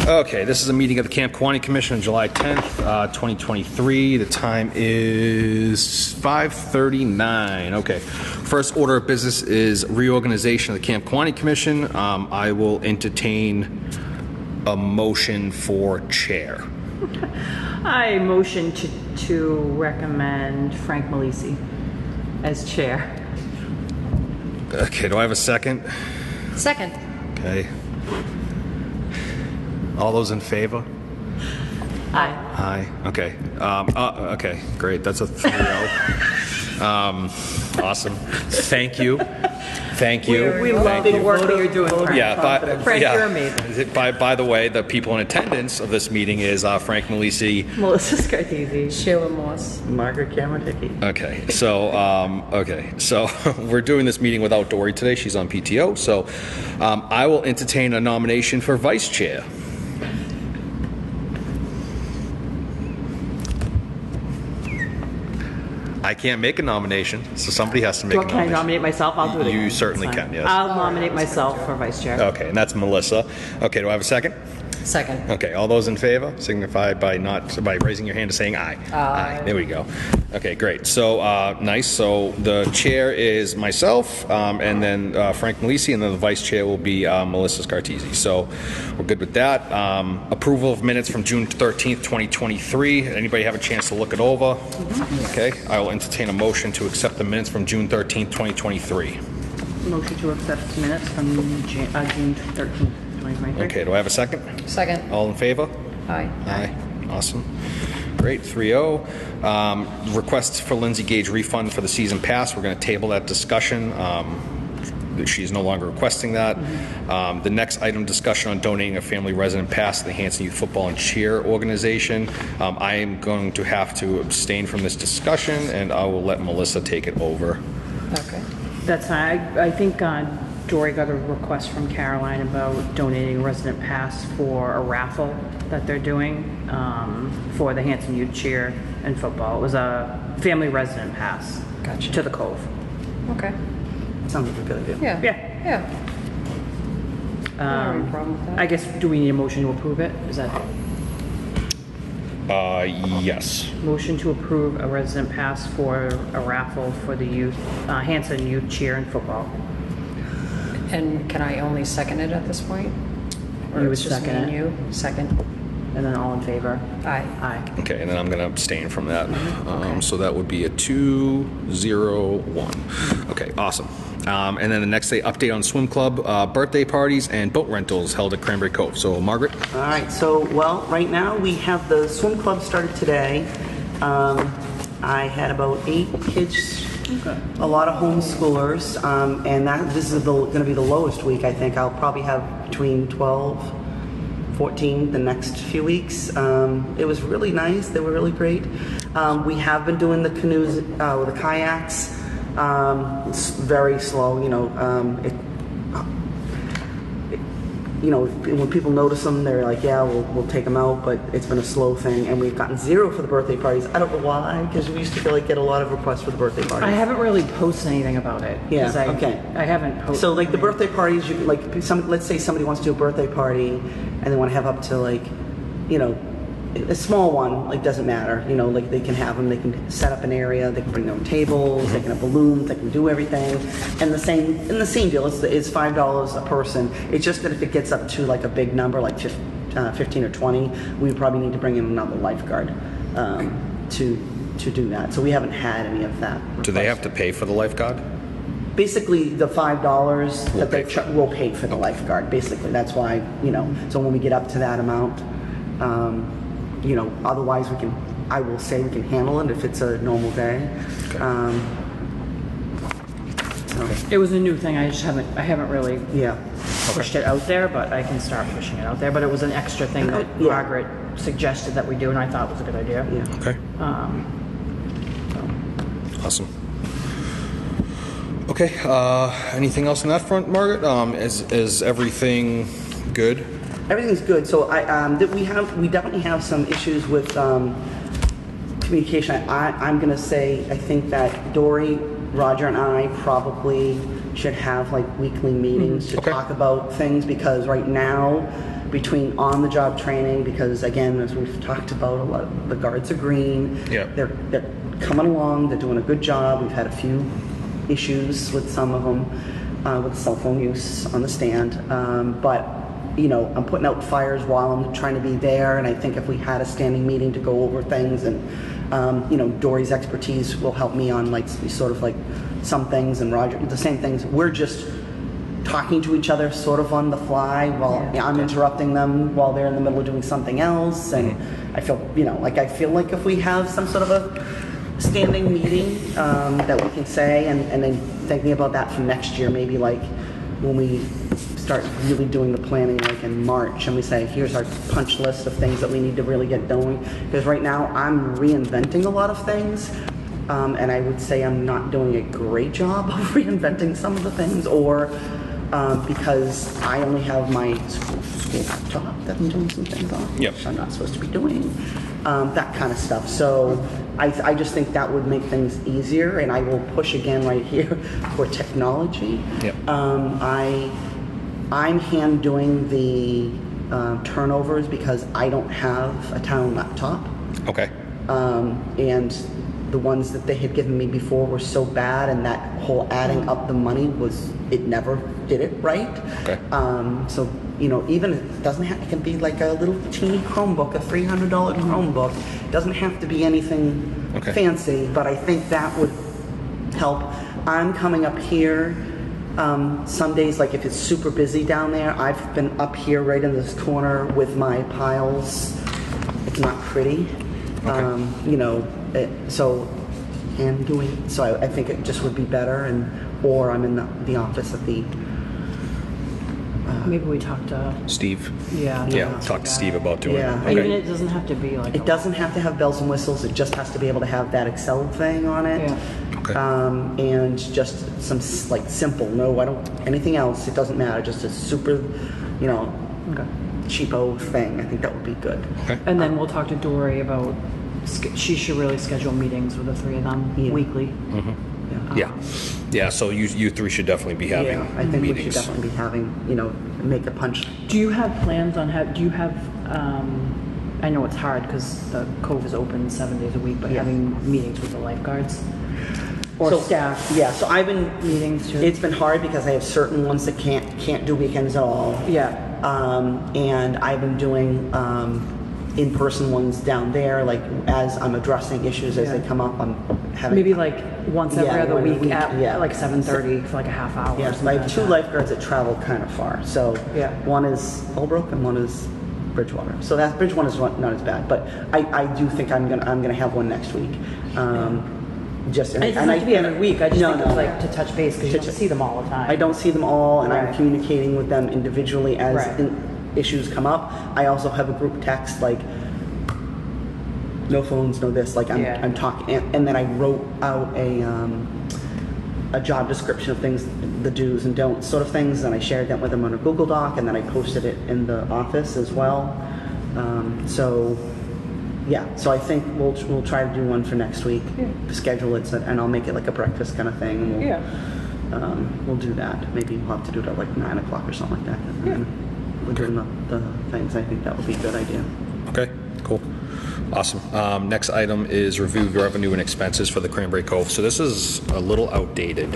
Okay, this is a meeting of the Camp Kiwanee Commission on July 10th, 2023. The time is 5:39. Okay, first order of business is reorganization of the Camp Kiwanee Commission. I will entertain a motion for chair. I motion to recommend Frank Malisi as chair. Okay, do I have a second? Second. Okay. All those in favor? Aye. Aye. Okay. Okay, great. That's a 3-0. Awesome. Thank you. Thank you. We love the work that you're doing, Frank. Yeah, Frank, you're amazing. By the way, the people in attendance of this meeting is Frank Malisi, Melissa Scartesi, Sheila Moss. Margaret Cameron Hickey. Okay, so we're doing this meeting without Dory today. She's on PTO. So I will entertain a nomination for vice chair. I can't make a nomination, so somebody has to make a Can I nomination. nominate myself? I'll do it again. You certainly It's fine. can, yes. I'll nominate myself for vice chair. Okay, and that's Melissa. Okay, do I have a second? Second. Okay, all those in favor signify by raising your hand to saying aye. Aye. There we go. Okay, great. So nice. So the chair is myself, and then Frank Malisi, and then the vice chair will be Melissa Scartesi. So we're good with that. Approval of minutes from June 13th, 2023. Anybody have a chance to look it over? Mm-hmm. Okay. I will entertain a motion to accept the minutes from June 13th, 2023. Motion to accept minutes from June 13th. Okay, do I have a second? Second. All in favor? Aye. Aye. Awesome. Great, 3-0. Request for Lindsay Gage refund for the season pass. We're going to table that discussion. She is no longer requesting that. Mm-hmm. The next item, discussion on donating a family resident pass to the Hanson Youth Football and Cheer Organization. I am going to have to abstain from this discussion, and I will let Melissa take it over. Okay. That's fine. I think Dory got a request from Caroline about donating a resident pass for a raffle that they're doing for the Hanson Youth Cheer and Football. It was a family resident pass. Gotcha. To the Cove. Okay. Sounds like a good idea. Yeah. Yeah. I don't have any problem with that. I guess, do we need a motion to approve it? Is that Yes. motion to approve a resident pass for a raffle for the youth, Hanson Youth Cheer and Football? And can I only second it at this point? Or You would it's just me second and it. you? Second. And then all in favor? Aye. Aye. Okay, and then I'm going to abstain from that. Okay. So that would be a 2-0-1. Okay, awesome. And then the next day, update on swim club, birthday parties, and boat rentals held at Cranberry Cove. So, Margaret? All right, so, well, right now we have the swim club started today. I had about 8 kids, a lot of homeschoolers, and this is going to be the lowest week, I think. I'll probably have between 12, 14 the next few weeks. It was really nice. They were really great. We have been doing the canoes, the kayaks. It's very slow, when people notice them, they're like, yeah, we'll take them out, but it's been a slow thing, and we've gotten 0 for the birthday parties. I don't know why, because we used to get a lot of requests for the birthday parties. I haven't really posted anything about it. Yeah, 'cause okay. I haven't posted. So, like, the birthday parties, you let's say somebody wants to do a birthday party, and they want to have up to, a small one, doesn't matter, they can have them, they can set up an area, they can bring their own tables, they can have balloons, they can do everything, and the same deal, it's $5 a person. It's just that if it gets up to a big number, 15 or 20, we would probably need to bring in another lifeguard to do that. So we haven't had any of that. Do they have to pay for the lifeguard? Basically, the $5 that they will pay for the lifeguard. Basically, that's why, so when we get up to that amount, otherwise I will say we can handle it if it's a normal day. Okay. It was a new thing. I haven't really pushed it out there, but I can start pushing it out there. But it was an extra thing that Margaret suggested that we do, and I thought was a good idea. Yeah. Okay. Awesome. Okay. Anything else on that front, Margaret? Is everything good? Everything's good. So we definitely have some issues with communication. I'm going to say I think that Dory, Roger, and I probably should have like weekly meetings to Okay. talk about things, because right now, between on-the-job training, because again, as we've talked about, a lot the guards are green. Yeah. They're coming along. They're doing a good job. We've had a few issues with some of them with cell phone use on the stand, but you know, I'm putting out fires while I'm trying to be there, and I think if we had a standing meeting to go over things, and you know, Dory's expertise will help me on like sort of like some things, and Roger, the same things. We're just talking to each other sort of on the fly while I'm interrupting them while they're in the middle of doing something else, and I feel, you know, like I feel like if we have some sort of a standing meeting that we can say, and then thinking about that for next year, maybe like when we start really doing the planning like in March, and we say, here's our punch list of things that we need to really get going, because right now I'm reinventing a lot of things, and I would say I'm not doing a great job of reinventing some of the things, or because I only have my school laptop that I'm doing some things on, which I'm not supposed to be doing, that kind of stuff. So I just think that would make things easier, and I will push again right here for technology. I'm hand doing the turnovers because I don't have a town laptop. Okay. And the ones that they had given me before were so bad, and that whole adding up the money it never did it right. Okay. So, you know, even it doesn't have, it can be like a little teeny Chromebook, a $300 Chromebook. It doesn't have to be anything fancy, but I think that would help. I'm coming up here some days, like if it's super busy down there, I've been up here right in this corner with my piles. It's not pretty. You know, so I think it just would be better, or I'm in the office at the Maybe we talk to Steve. Yeah. Talk to Steve about doing Yeah. it. Even it doesn't have to be like It doesn't have to have bells and whistles. It just has to be able to have that Excel thing on it. Okay. And just some like simple. No, I don't. Anything else? It doesn't matter. Just a super, you know, cheapo thing. I think that would be good. Okay. And then we'll talk to Dory about, she should really schedule meetings with the three of them weekly. Yeah, so you three should definitely be having I think meetings. we should definitely be having, you know, make a punch. Do you have plans on do you have, I know it's hard because the Cove is open 7 days a week, but having meetings with the lifeguards? Or So, staff? Yeah, so I've been Meetings too? It's been hard because I have certain ones that can't do weekends at all. Yeah. And I've been doing in-person ones down there, like as I'm addressing issues as they come up. I'm having Maybe like once every other one a week at like 7:30 for like a half hour. Yeah, or so something I have like two that. lifeguards that travel kind of far. So one is Holbrook and one is Bridgewater. So that Bridgewater is not as bad, but I do think I'm gonna have one next week. Just And it doesn't have to be every week. I just think it's like to touch base because you don't see them all the time. I don't see them all, and I'm Right. communicating with them individually as Right. issues come up. I also have a group text like, no phones, no this. Like I'm talking, and then I wrote out a job description of things, the do's and don'ts sort of things, and I shared that with them on a Google Doc, and then I posted it in the office as well. So I think we'll try to do one for next week. Schedule it, and I'll make it like a breakfast kind of thing. And we'll do that. Maybe we'll have to do it at like 9 o'clock or something like that. And we're doing the things. I think that would be a good idea. Okay, cool. Awesome. Next item is review revenue and expenses for the Cranberry Cove. So this is a little outdated.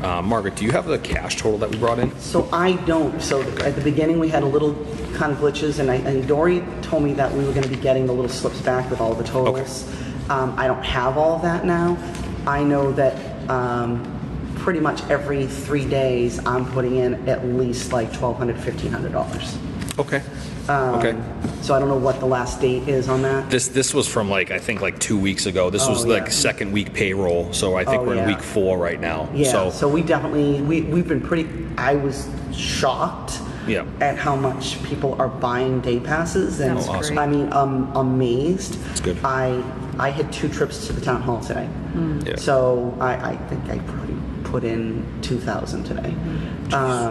Margaret, do you have the cash total that we brought in? So I don't. So at the beginning we had a little kind of glitches, and Dory told me that we were going to be getting the little slips back with all the totals. I don't have all of that now. I know that pretty much every 3 days I'm putting in at least like $1,200, $1,500. Okay. So I don't know what the last date is on that. This was from I think 2 weeks ago. This was second week payroll, so I think we're in week 4 right now. Yeah. So we definitely we've been pretty. I was shocked. At how much people are buying day passes, and That's awesome. I mean, I'm amazed. That's good. I had 2 trips to the town hall today, so I think I put in 2,000 today.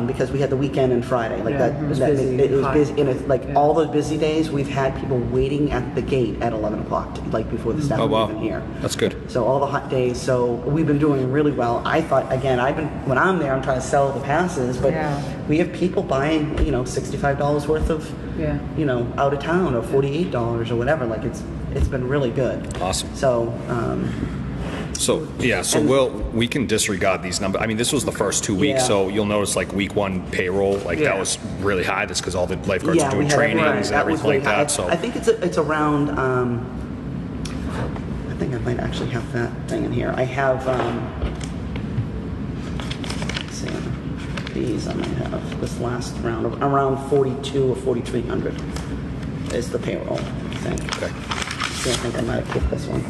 Because we had the weekend and Friday. Like Yeah, that, it was that busy. it was busy. And like Yeah. all those busy days, we've had people waiting at the gate at 11 o'clock, like before the staff Oh, wow. were even here. That's good. So all the hot days. So we've been doing really well. I thought, again, when I'm there, I'm trying to sell the passes, but Yeah. we have people buying, $65 worth of, Yeah. out of town, or $48 or whatever. Like it's been really good. Awesome. So, So we can disregard these numbers. I mean, this was the first 2 weeks, Yeah. so you'll notice like week 1 payroll, like that Yeah. was really high. That's because all the lifeguards are we doing had trainings right, and was everything really like high. that. So I think it's around. I think I might actually have that thing in here. I have. Let's see, these I might have this last round of around 42 or 4,300 is the payroll. I think. okay. See, I think I might have picked this one.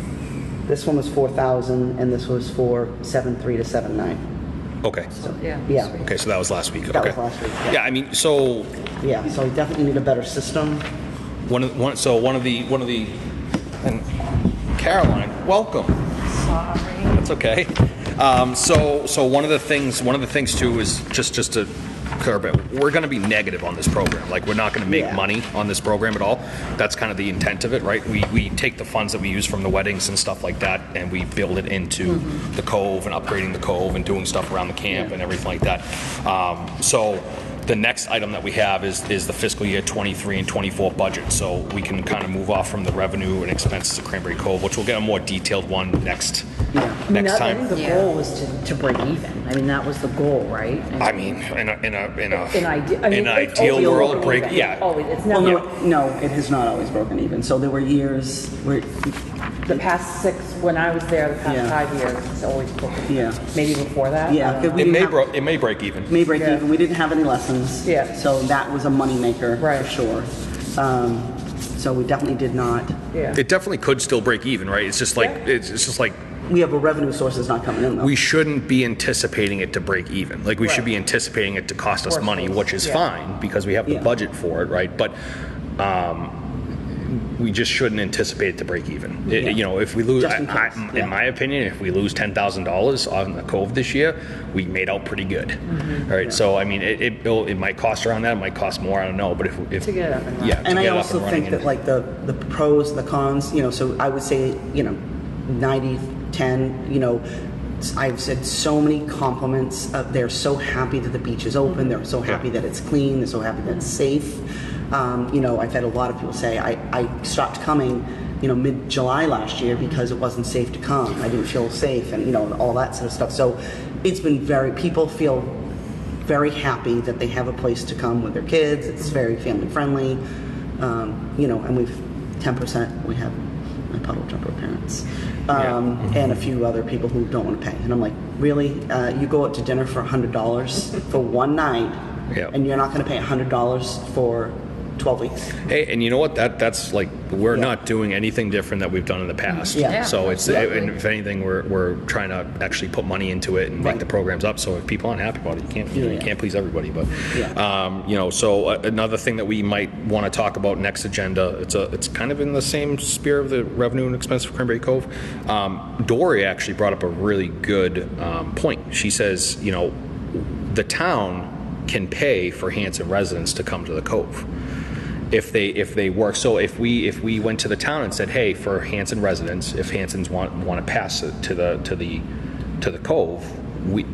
This one was 4,000, and this was for 7,300 to 7,900. Okay. Yeah. Yeah. sweet. Okay, so that was last week. That okay. was last week, yeah. Yeah, I mean, so Yeah, so we definitely need a better system. one of the and Caroline, welcome. Sorry. That's okay. So one of the things too is just to curb it. We're going to be negative on this program. Like we're not going to make Yeah. money on this program at all. That's kind of the intent of it, right? We take the funds that we use from the weddings and stuff like that, and we build it into the cove and upgrading the cove and doing stuff around the camp and everything like that. So the next item that we have is the fiscal year 23 and 24 budget. So we can kind of move off from the revenue and expenses of Cranberry Cove, which we'll get a more detailed one next next I time. think the Yeah. goal was to break even. I mean, that was the goal, right? I mean, in an it's ideal always world, broken break. even. Yeah. Always, it's Well, never, no, it has not always broken even. So there were years where, the past 6, when I was there, the past Yeah. 5 years, it's always broken. Yeah. Maybe before that? Yeah, I don't 'cause know. we didn't have- It may break even. may break Yeah. even. We didn't have any lessons. Yeah. So that was a moneymaker Right. for sure. So we definitely did not. Yeah. It definitely could still break even, right? It's just like Yeah. it's just like We have a revenue source that's not coming in though. we shouldn't be anticipating it to break even. Like we should Right. be anticipating it to cost us Worst money, case, which is yeah. fine because we have the Yeah. budget for it, right? But we just shouldn't anticipate it to break even. Yeah. If we lose, Just in case, yeah. in my opinion, if we lose $10,000 on the Cove this year, we made out pretty good. Mm-hmm. All right. So I mean, it might cost around that. It might cost more. I don't know. But if To get it up and running. yeah, to And I get it up also and running think that like the pros and the cons, so I would say, 90-10, I've said so many compliments. They're so happy that the beach is open. They're so happy that it's clean. They're so happy that it's safe. I've had a lot of people say I stopped coming, mid-July last year because it wasn't safe to come. I didn't feel safe, and all that sort of stuff. So it's been people feel very happy that they have a place to come with their kids. It's very family friendly, and we've 10%. We have my puddle jumper parents, and a few other people who don't want to pay. And I'm like, really? You go out to dinner for $100 for one night, Yeah. and you're not going to pay $100 for 12 weeks? Hey, and you know what? That's like we're Yeah. not doing anything different that we've done in the past. Yeah. Yeah, So it's absolutely. and if anything, we're trying to actually put money into it and make Right. the programs up. So if people aren't happy about it, you Yeah. can't please everybody. But Yeah. so another thing that we might want to talk about next agenda. It's kind of in the same sphere of the revenue and expense for Cranberry Cove. Dory actually brought up a really good point. She says, the town can pay for Hanson residents to come to the Cove. If they work, so if we went to the town and said, hey, for Hanson residents, if Hansons want to pass it to the Cove,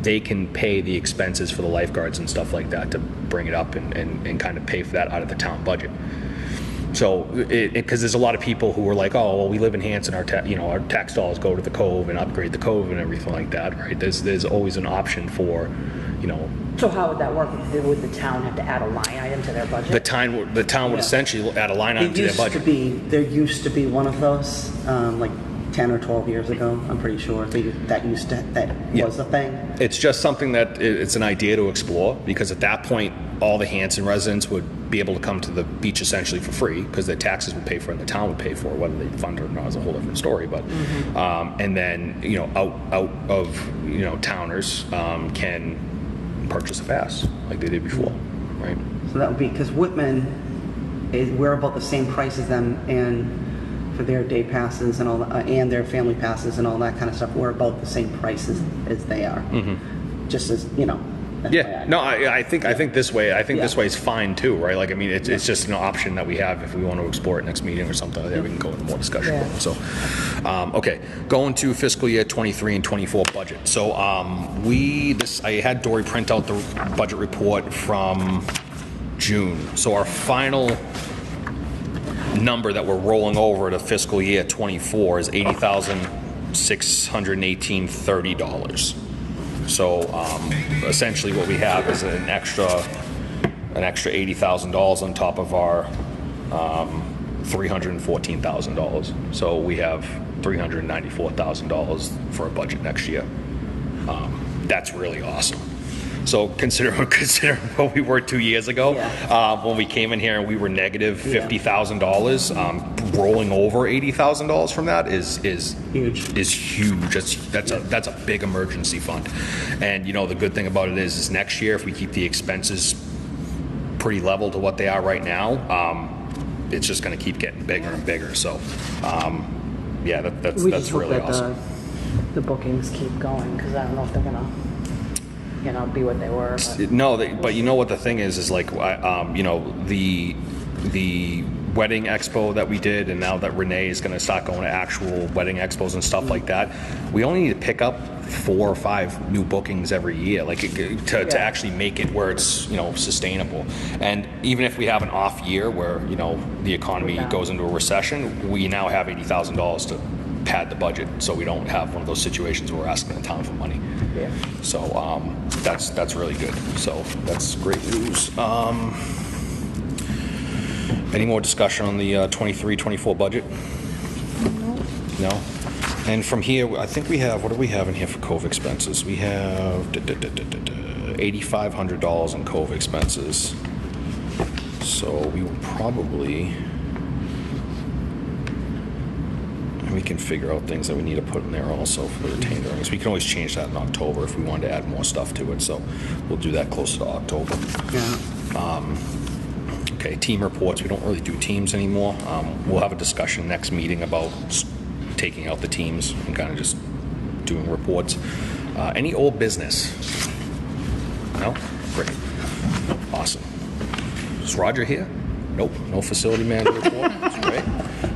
they can pay the expenses for the lifeguards and stuff like that to bring it up and kind of pay for that out of the town budget. So, because there's a lot of people who are like, oh, well, we live in Hanson, our tax dollars go to the Cove and upgrade the Cove and everything like that, right? There's always an option for, So how would that work? Would the town have to add a line item to their budget? the town would essentially add a line item to their budget. There used to be one of those, like 10 or 12 years ago. I'm pretty sure that Yeah. was a thing. It's just something that it's an idea to explore, because at that point, all the Hanson residents would be able to come to the beach essentially for free because their taxes would pay for it and the town would pay for it. Whether they fund it or not is a whole different story. But and then out of towners can purchase a pass like they did before, right? So that would be, because Whitman, we're about the same price as them, and for their day passes and all that, and their family passes and all that kind of stuff, we're about the same price as they are. just as, you know. Yeah, FYI. no, I think this way. I think this way is fine too, right? Like, I mean, it's just an option that we have if we want to explore it next meeting or something like that. We can go into more discussion. Yeah. So, okay, going to fiscal year 23 and 24 budget. So, I had Dory print out the budget report from June. So our final number that we're rolling over to fiscal year 24 is $80,618.30. So essentially what we have is an extra $80,000 on top of our $314,000. So we have $394,000 for a budget next year. That's really awesome. So considering what we were 2 years ago, when we came in here and we were negative $50,000, rolling over $80,000 from that is Huge. Is huge. That's a big emergency fund. And you know the good thing about it is next year if we keep the expenses pretty level to what they are right now, it's just going to keep getting bigger and bigger. So that's We just hope really that awesome. the bookings keep going, because I don't know if they're gonna, be what they were. But No, but you know what the thing is like, the wedding expo that we did, and now that Renee is going to start going to actual wedding expos and stuff like that, we only need to pick up 4 or 5 new bookings every year, like to actually make it where it's sustainable. And even if we have an off year where the economy goes into a recession, we now have $80,000 to pad the budget, so we don't have one of those situations where we're asking the town for money. Yeah. So that's really good. So that's great news. Any more discussion on the 23-24 budget? No. And from here, I think we have, what do we have in here for COVE expenses? We have $8,500 in COVE expenses. So we will probably, and we can figure out things that we need to put in there also for the retained earnings. We can always change that in October if we wanted to add more stuff to it. So we'll do that closer to October. Yeah. Okay, team reports. We don't really do teams anymore. We'll have a discussion next meeting about taking out the teams and kind of just doing reports. Any old business? No? Great. Awesome. Is Roger here? Nope. No facility manager report. That's great.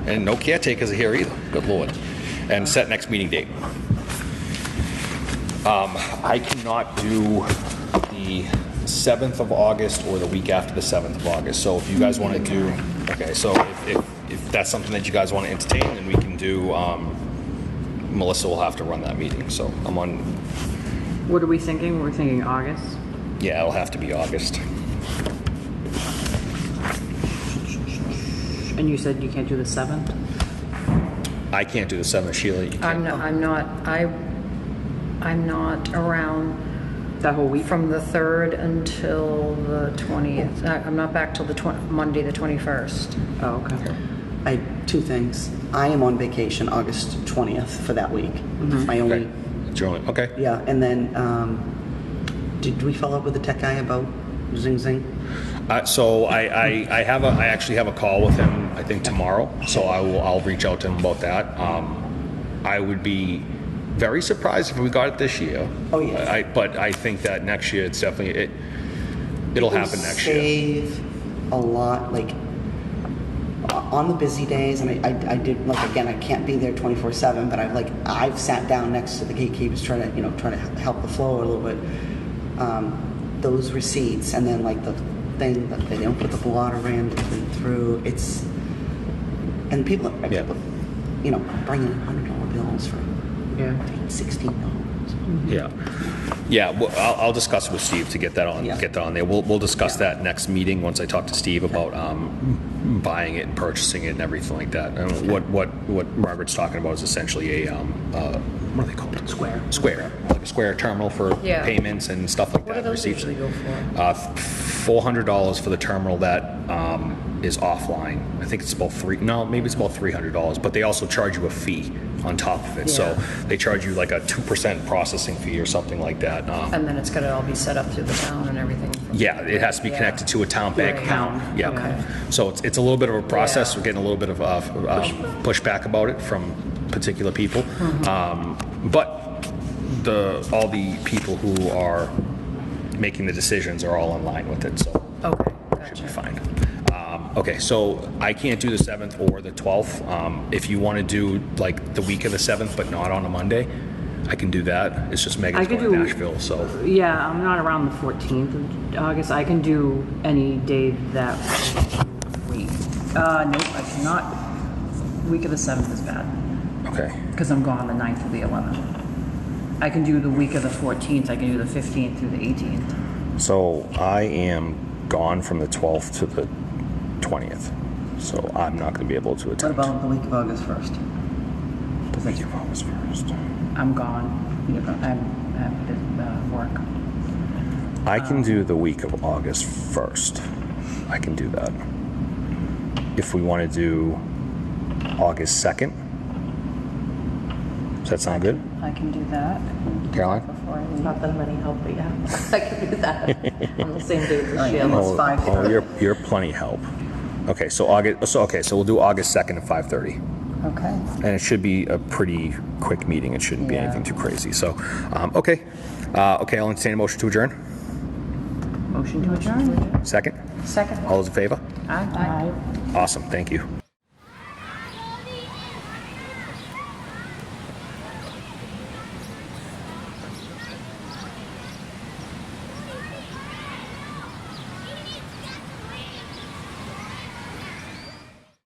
And no caretakers are here either. Good Lord. And set next meeting date. I cannot do the 7th of August or the week after the 7th of August. So if you guys want to do, okay, so if that's something that you guys want to entertain, then we can do, Melissa will have to run that meeting. So I'm on, What are we thinking? We're thinking August. yeah, it'll have to be August. And you said you can't do the 7th? I can't do the 7th, Sheila. You I'm can. not around That whole week? from the 3rd until the 20th. I'm not back till Monday, the 21st. Oh, okay. I have 2 things. I am on vacation August 20th for that week. My only, Okay. Generally, okay. yeah, and then, did we follow up with the tech guy about Zing Zing? So I actually have a call with him, I think tomorrow. So I'll reach out to him about that. I would be very surprised if we got it this year. Oh, yes. But I think that next year it's definitely it'll happen next year. Save a lot, like on the busy days, and I did, like, again, I can't be there 24/7, but I've sat down next to the gatekeepers trying to help the flow a little bit. Those receipts, and then like the thing that they don't put the blotter in through, and people Yeah. bringing in $100 bills for $16. Yeah. Well, I'll discuss it with Steve to get that on. Yeah. Get that on there. We'll discuss that next meeting once I talk to Steve about buying it and purchasing it and everything like that. And what Margaret's talking about is essentially a what are they called? Square. Square, like a Square terminal for Yeah. payments and stuff like What do that. those Receipts. usually go for? $400 for the terminal that is offline. I think it's about maybe it's about $300, but they also charge you a fee on top of it. So they charge you like a 2% processing fee or something like that. And then it's got to all be set up through the town and everything. Yeah, it has to be connected to a town bank Right. account. Yeah. Okay. So it's a little bit of a process. Yeah. We're getting a little bit of pushback about it from particular people. But all the people who are making the decisions are all in line with it, so Okay, should be gotcha. fine. Okay, so I can't do the 7th or the 12th. If you want to do like the week of the 7th, but not on a Monday, I can do that. It's just Megan's I could going to do- Nashville, so. Yeah, I'm not around the 14th of August. I can do any day that week. Nope, I cannot. Week of the 7th is bad, Okay. because I'm gone the 9th through the 11th. I can do the week of the 14th. I can do the 15th through the 18th. So I am gone from the 12th to the 20th, so I'm not going to be able to What attend. about the week of August 1st? Thank you, August 1st. I'm gone. I'm at work. I can do the week of August 1st. I can do that. If we want to do August 2nd, does that sound good? I can do that. Caroline? Before I leave. Not that I'm any help, but yeah, I can do that on the same day as Sheila. It's 5:30. You're plenty help. Okay, so we'll do August 2nd at 5:30. Okay. And it should be a pretty quick meeting. It shouldn't be Yeah. anything too crazy. So, okay. Okay, I'll entertain a motion to adjourn. Motion to adjourn? Second? Second. All those in favor? Aye. Awesome, thank you.